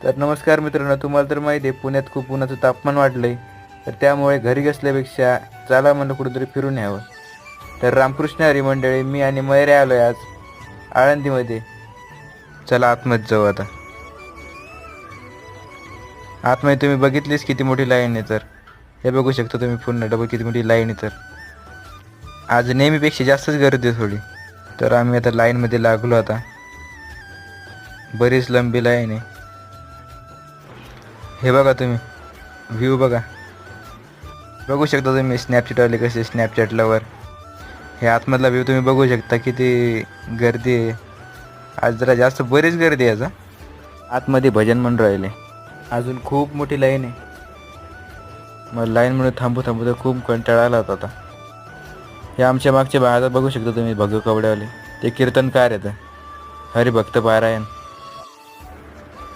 तर नमस्कार मित्रांनो, तुम्हाला तर माहिती आहे पुण्यात खूप उन्हाचं तापमान वाढलं आहे. तर त्यामुळे घरी बसल्यापेक्षा चला म्हणलं कुठेतरी फिरून यावं. तर रामकृष्ण हरी मंडळी, मी आणि मयुरी आलो आहे आज आळंदीमध्ये. चला आतमध्ये जाऊ आता. आतमध्ये तुम्ही बघितलीच किती मोठी लाईन आहे. तर हे बघू शकता तुम्ही पूर्ण डबल किती मोठी लाईन आहे. तर आज नेहमीपेक्षा जास्तच गर्दी आहे थोडी. तर आम्ही आता लाईनमध्ये लागलो आता. बरीच लंबी लाईन आहे. हे बघा तुम्ही व्ह्यू बघा. बघू शकता तुम्ही स्नॅपचॅटवाले कसे स्नॅपचॅटला वर. हे आतमधला व्ह्यू तुम्ही बघू शकता किती गर्दी आहे. आज जरा जास्त बरीच गर्दी आहे. आज आतमध्ये भजन म्हणून राहिले. अजून खूप मोठी लाईन आहे. मग लाईनमुळे थांबू तर खूप कंटाळा आला होता आता. हे आमच्या मागच्या भागात बघू शकता तुम्ही भगव कवड्यावाले. ते कीर्तनकार आहेत, हरिभक्त पारायण.